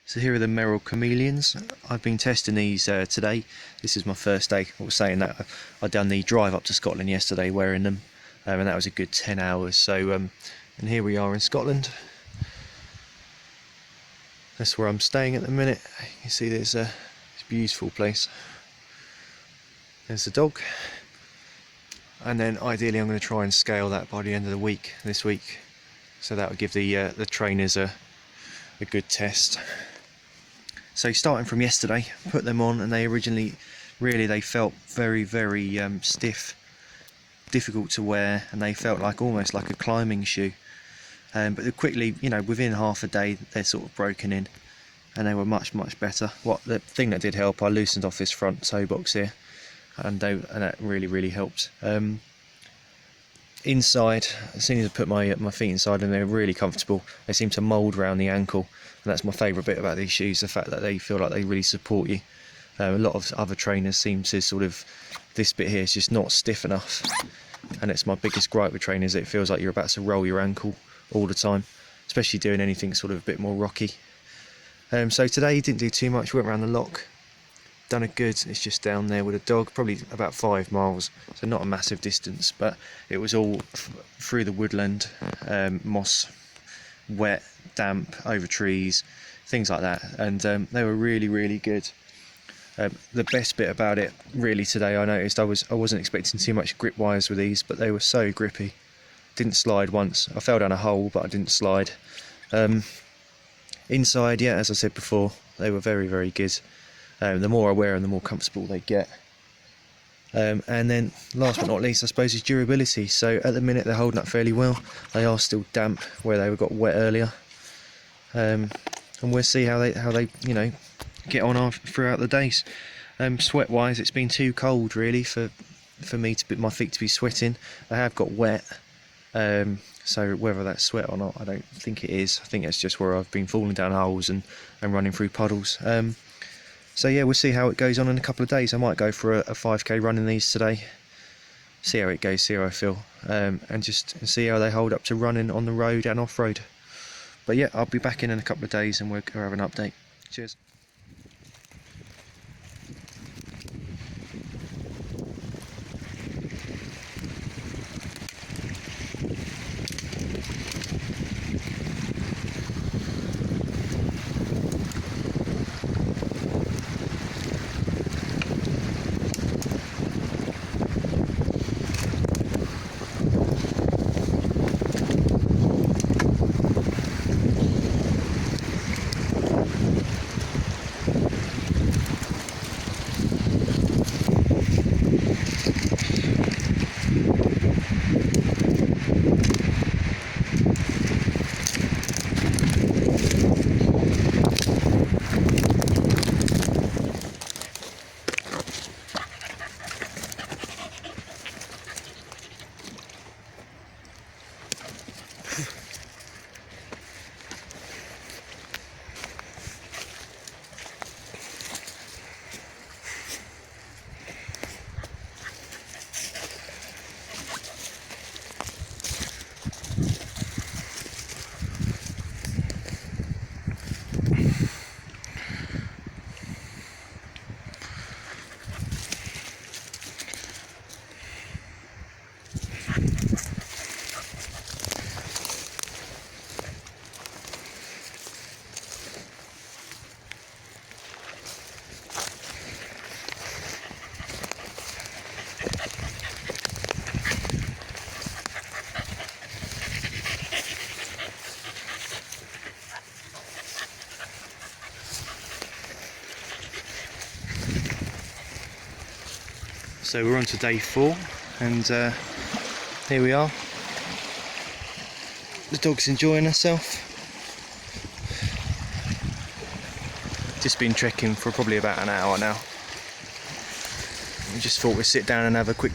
So here are the Merrell Chameleons. I've been testing these today. This is my first day. I was saying that I'd done the drive up to Scotland yesterday wearing them, and that was a good 10 hours. So, and here we are in Scotland. That's where I'm staying at the minute. You can see there's a beautiful place. There's the dog. And then ideally I'm going to try and scale that by the end of the week, this week. So that would give the trainers a good test. So starting from yesterday, put them on, and they originally, they felt very stiff, difficult to wear, and they felt like almost like a climbing shoe. But they quickly, within half a day, they're sort of broken in, and they were much better. The thing that did help, I loosened off this front toe box here, and that really helped. Inside, as soon as I put my feet inside, and they're really comfortable. They seem to mould around the ankle, and that's my favourite bit about these shoes, the fact that they feel like they really support you. A lot of other trainers seem to this bit here is just not stiff enough, and it's my biggest gripe with trainers. It feels like you're about to roll your ankle all the time, especially doing anything a bit more rocky. So today didn't do too much, went around the lock, done a good, it's just down there with a dog, probably about 5 miles, so not a massive distance, but it was all through the woodland, moss, wet, damp, over trees, things like that, and they were really good. The best bit about it really today, I noticed, I wasn't expecting too much grip wise with these, but they were so grippy. Didn't slide once. I fell down a hole, but I didn't slide. Inside, yeah, as I said before, they were very good. The more I wear them, the more comfortable they get. And then last but not least, I suppose, is durability. So at the minute they're holding up fairly well. They are still damp where they got wet earlier, and we'll see how they get on throughout the days. Sweat wise, it's been too cold really for me my feet to be sweating. They have got wet, so whether that's sweat or not, I don't think it is. I think it's just where I've been falling down holes and running through puddles. So yeah, we'll see how it goes on in a couple of days. I might go for a 5k run in these today, see how it goes, see how I feel, and just see how they hold up to running on the road and off-road. But yeah, I'll be back in a couple of days and we'll have an update. Cheers. So we're on to day 4, and here we are. The dog's enjoying herself. Just been trekking for probably about an hour now. We just thought we'd sit down and have a quick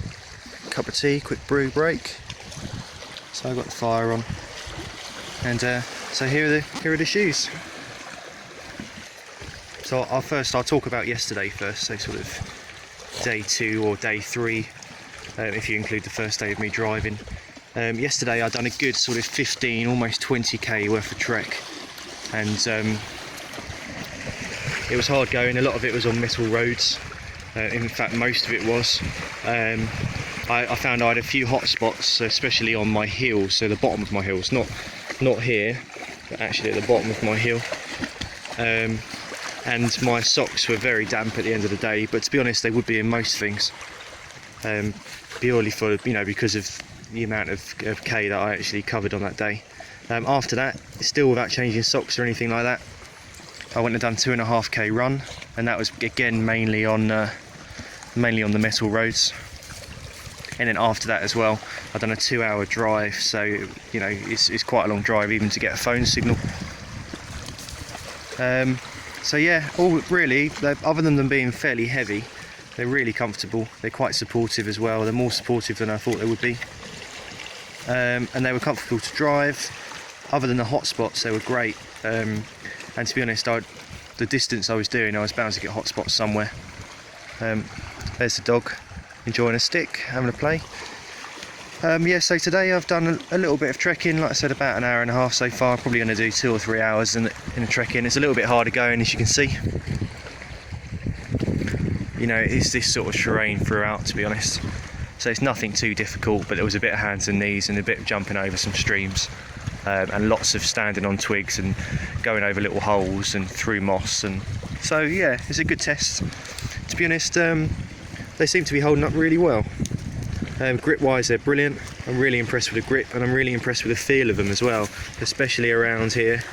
cup of tea, quick brew break. So I got the fire on, and so here are the shoes. So I'll talk about yesterday first. So sort of day 2 or day 3, if you include the first day of me driving. Yesterday I'd done a good sort of 15, almost 20k worth of trek, and It was hard going, a lot of it was on metal roads. In fact, most of it was. I found I had a few hot spots, especially on my heels, so the bottom of my heels, not here, but actually at the bottom of my heel. And my socks were very damp at the end of the day, but to be honest, they would be in most things. Purely for, because of the amount of K that I actually covered on that day. After that, still without changing socks or anything like that, I went and done 2.5K run, and that was again mainly on the metal roads. And then after that as well, I've done a 2-hour drive, so it's quite a long drive even to get a phone signal. So yeah, all really, other than them being fairly heavy, they're really comfortable. They're quite supportive as well. They're more supportive than I thought they would be. And they were comfortable to drive. Other than the hot spots, they were great. And to be honest, the distance I was doing, I was bound to get hot spots somewhere. There's the dog enjoying a stick, having a play. Yeah, so today I've done a little bit of trekking. Like I said, about an hour and a half so far. I'm probably going to do 2 or 3 hours in the trekking. It's a little bit harder going, as you can see. It's this sort of terrain throughout, to be honest. So it's nothing too difficult, but there was a bit of hands and knees and a bit of jumping over some streams. And lots of standing on twigs and going over little holes and through moss. And so yeah, it's a good test. To be honest, they seem to be holding up really well. Grip wise, they're brilliant. I'm really impressed with the grip, and I'm really impressed with the feel of them as well, especially around here.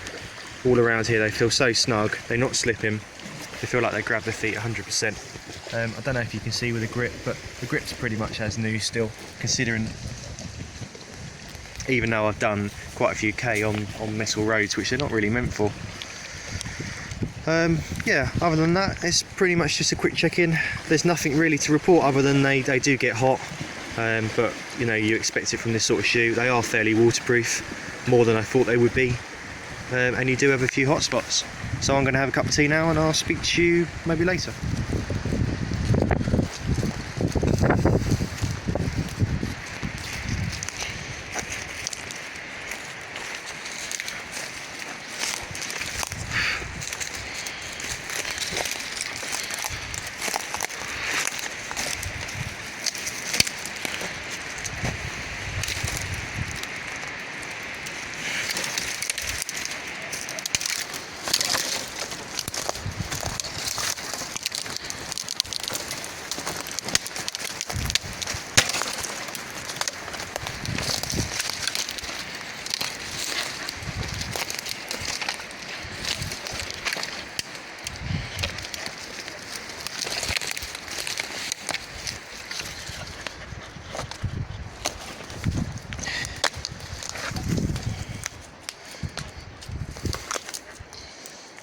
All around here they feel so snug, they're not slipping, they feel like they grab the feet 100%. I don't know if you can see with the grip, but the grip's pretty much as new still, considering, even though I've done quite a few K on metal roads, which they're not really meant for. Yeah, other than that, it's pretty much just a quick check-in. There's nothing really to report other than they do get hot, but you expect it from this sort of shoe. They are fairly waterproof, more than I thought they would be, and you do have a few hot spots. So I'm going to have a cup of tea now, and I'll speak to you maybe later.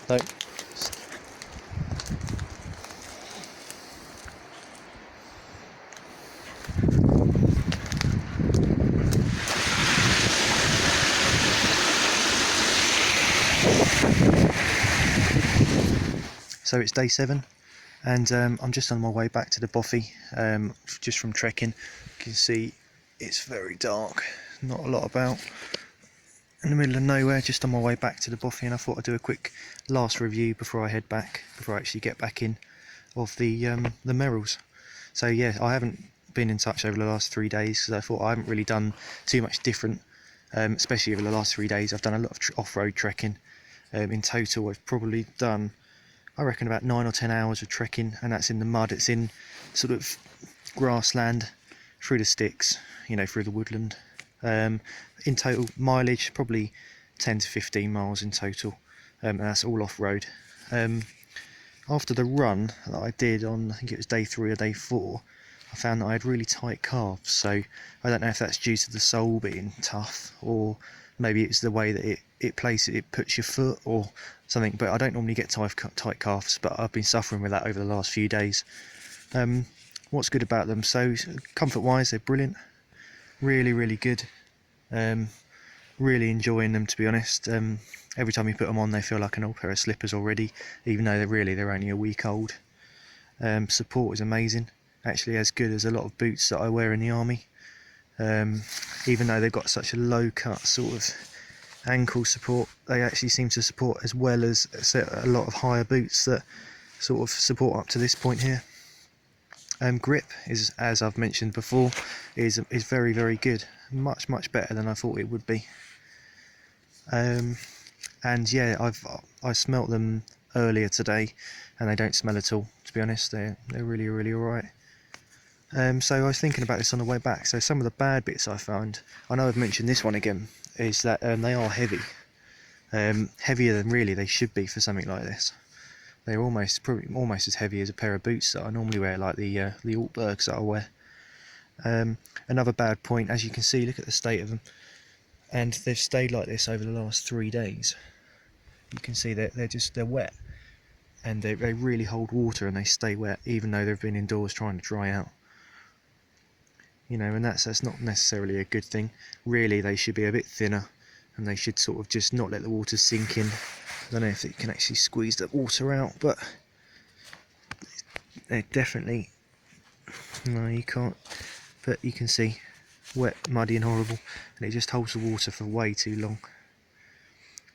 No. So it's day 7, and I'm just on my way back to the bothy, just from trekking. You can see it's very dark, not a lot about. In the middle of nowhere, just on my way back to the bothy, and I thought I'd do a quick last review before I head back, before I actually get back in, of the Merrells. So yeah, I haven't been in touch over the last 3 days, because I thought I haven't really done too much different, especially over the last 3 days. I've done a lot of off-road trekking. In total, I've probably done, I reckon, about 9 or 10 hours of trekking, and that's in the mud. It's in sort of grassland, through the sticks, through the woodland. In total mileage, probably 10 to 15 miles in total, and that's all off-road. After the run that I did on, I think it was day 3 or day 4, I found that I had really tight calves, so I don't know if that's due to the sole being tough, or maybe it's the way that it puts your foot or something, but I don't normally get tight calves, but I've been suffering with that over the last few days. What's good about them? So comfort wise, they're brilliant, really good. Really enjoying them, to be honest. Every time you put them on, they feel like an old pair of slippers already, even though they're only a week old. Support is amazing, actually as good as a lot of boots that I wear in the army. Even though they've got such a low cut sort of ankle support, they actually seem to support as well as a lot of higher boots that sort of support up to this point here. Grip is, as I've mentioned before, is very, very good, much better than I thought it would be. And yeah, I smelt them earlier today, and they don't smell at all. To be honest, they're really alright. So I was thinking about this on the way back. So some of the bad bits I found, I know I've mentioned this one again, is that they are heavy, heavier than really they should be for something like this. They're probably almost as heavy as a pair of boots that I normally wear, like the Altbergs that I wear. Another bad point, as you can see, look at the state of them, and they've stayed like this over the last 3 days. You can see that they're wet, and they really hold water and they stay wet even though they've been indoors trying to dry out. You know, and that's not necessarily a good thing. Really, they should be a bit thinner, and they should sort of just not let the water sink in. I don't know if it can actually squeeze the water out, but they're definitely, no, you can't, but you can see wet, muddy and horrible, and it just holds the water for way too long.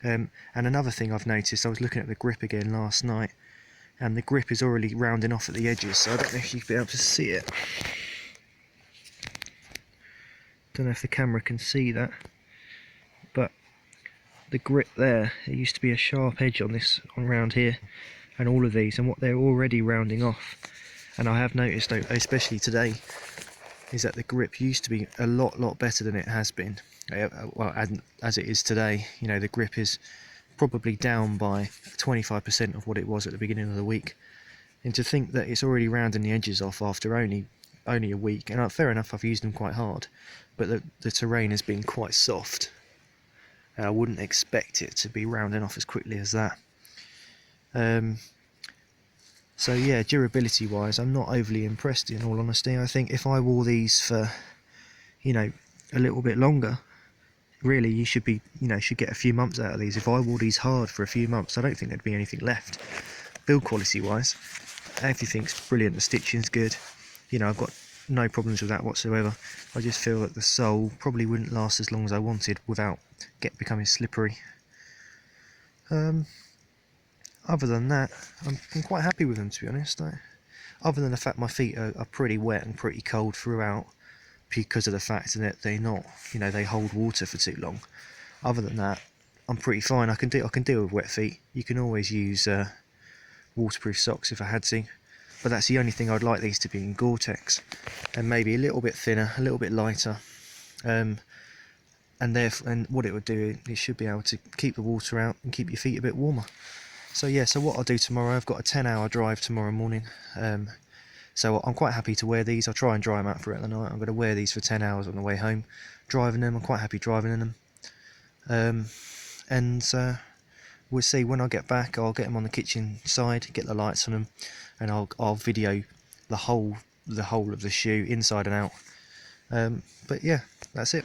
And another thing I've noticed, I was looking at the grip again last night, and the grip is already rounding off at the edges, so I don't know if you'll be able to see it. Don't know if the camera can see that, but the grip there, it used to be a sharp edge on this, around here, and all of these, and what they're already rounding off. And I have noticed, especially today, is that the grip used to be a lot better than it has been. Well, as it is today, you know, the grip is probably down by 25% of what it was at the beginning of the week. And to think that it's already rounding the edges off after only a week, and fair enough, I've used them quite hard, but the terrain has been quite soft. And I wouldn't expect it to be rounding off as quickly as that. So yeah, durability wise, I'm not overly impressed, in all honesty. I think if I wore these for, you know, a little bit longer, really you should get a few months out of these. If I wore these hard for a few months, I don't think there'd be anything left. Build quality wise, everything's brilliant. The stitching's good. You know, I've got no problems with that whatsoever. I just feel that the sole probably wouldn't last as long as I wanted without becoming slippery. Other than that, I'm quite happy with them, to be honest. Other than the fact my feet are pretty wet and pretty cold throughout, because of the fact that they're not, you know, they hold water for too long. Other than that, I'm pretty fine. I can deal with wet feet. You can always use waterproof socks if I had to, but that's the only thing I'd like these to be in Gore-Tex, and maybe a little bit thinner, a little bit lighter. And what it would do, it should be able to keep the water out and keep your feet a bit warmer. So yeah, so what I'll do tomorrow, I've got a 10-hour drive tomorrow morning, so I'm quite happy to wear these. I'll try and dry them out throughout the night. I'm going to wear these for 10 hours on the way home, driving them. I'm quite happy driving in them. We'll see when I get back. I'll get them on the kitchen side, get the lights on them, and I'll video the whole of the shoe inside and out. But yeah, that's it.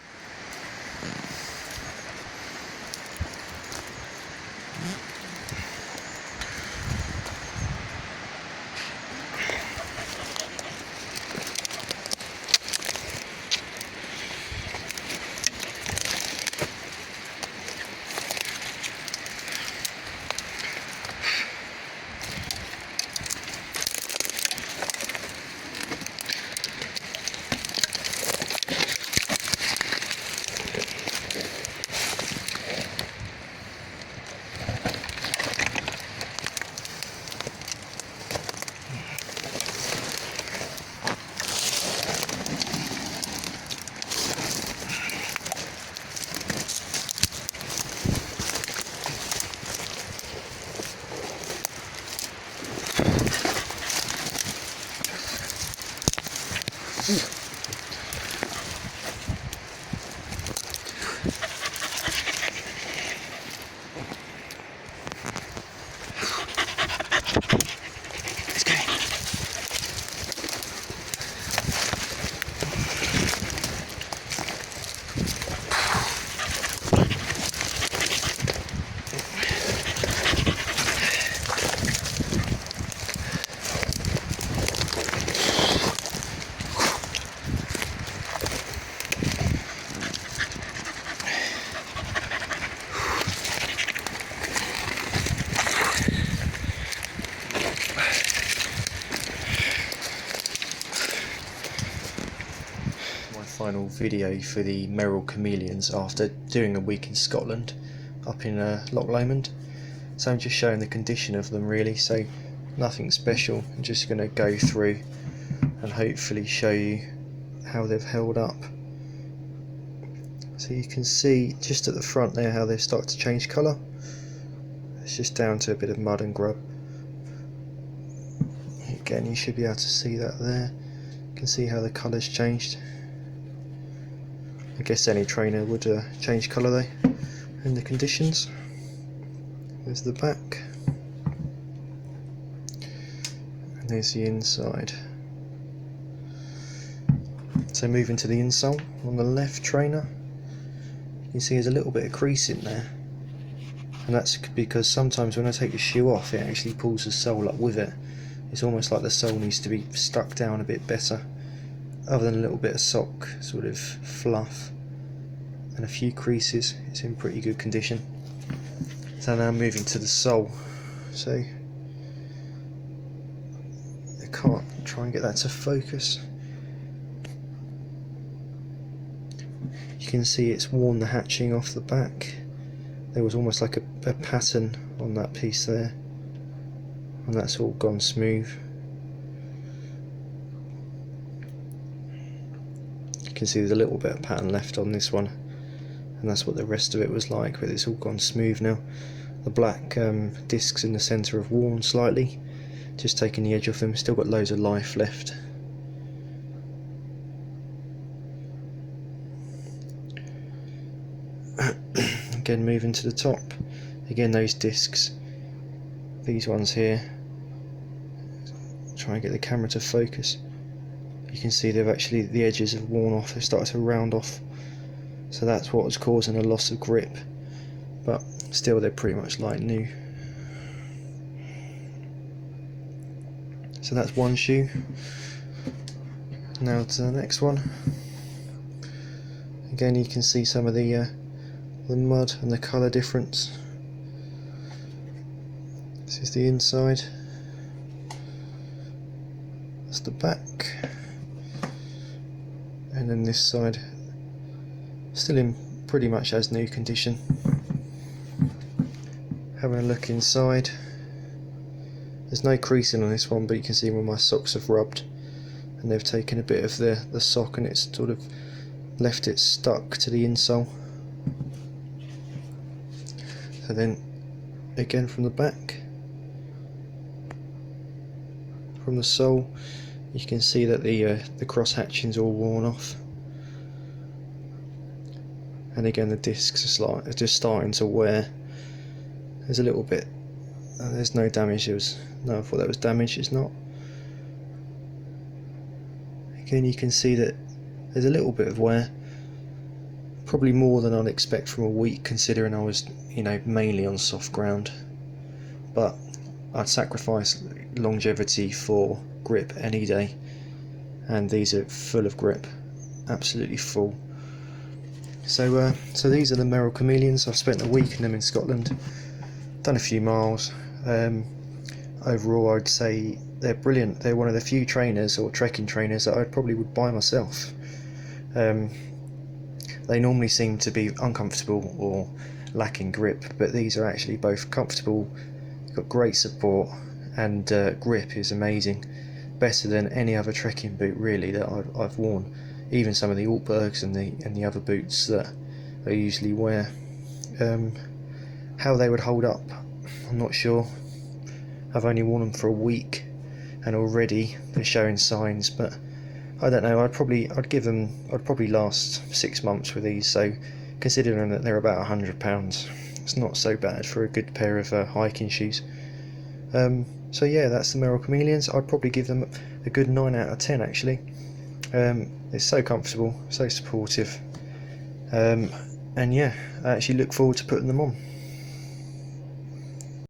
final video for the Merrell Chameleons after doing a week in Scotland up in Loch Lomond. So I'm just showing the condition of them really, so nothing special. I'm just going to go through and hopefully show you how they've held up. So you can see just at the front there how they've started to change colour. It's just down to a bit of mud and grub. Again, you should be able to see that there. You can see how the colour's changed. I guess any trainer would change colour though in the conditions. There's the back, and there's the inside. So moving to the insole on the left trainer, you can see there's a little bit of crease in there, and that's because sometimes when I take the shoe off it actually pulls the sole up with it. It's almost like the sole needs to be stuck down a bit better. Other than a little bit of sock sort of fluff and a few creases, it's in pretty good condition. So now moving to the sole. So I can't try and get that to focus. You can see it's worn the hatching off the back. There was almost like a pattern on that piece there, and that's all gone smooth. You can see there's a little bit of pattern left on this one, and that's what the rest of it was like, but it's all gone smooth now. The black discs in the centre have worn slightly, just taking the edge off them. Still got loads of life left. Again, moving to the top, again those discs, these ones here, try and get the camera to focus. You can see they've actually, the edges have worn off, they've started to round off, so that's what was causing a loss of grip, but still they're pretty much like new. So that's one shoe. Now to the next one. Again, you can see some of the mud and the colour difference. This is the inside, that's the back, and then this side still in pretty much as new condition. Having a look inside, there's no creasing on this one, but you can see where my socks have rubbed and they've taken a bit of the sock and it's sort of left it stuck to the insole. So then again from the back, from the sole, you can see that the cross hatching's all worn off, and again the discs are just starting to wear. There's a little bit, there's no damage. I thought that was damage, it's not. Again, you can see that there's a little bit of wear, probably more than I'd expect from a week, considering I was, mainly on soft ground. But I'd sacrifice longevity for grip any day, and these are full of grip, absolutely full. So these are the Merrell Chameleons. I've spent a week in them in Scotland, done a few miles. Overall I'd say they're brilliant. They're one of the few trainers or trekking trainers that I probably would buy myself. They normally seem to be uncomfortable or lacking grip, but these are actually both comfortable, got great support, and grip is amazing, better than any other trekking boot really that I've worn, even some of the Altbergs and the other boots that I usually wear. How they would hold up, I'm not sure. I've only worn them for a week and already they're showing signs, but I don't know. I'd probably last 6 months with these, so considering that they're about £100, it's not so bad for a good pair of hiking shoes. So yeah, that's the Merrell Chameleons. I'd probably give them a good 9 out of 10 actually. It's so comfortable, so supportive, and yeah, I actually look forward to putting them on.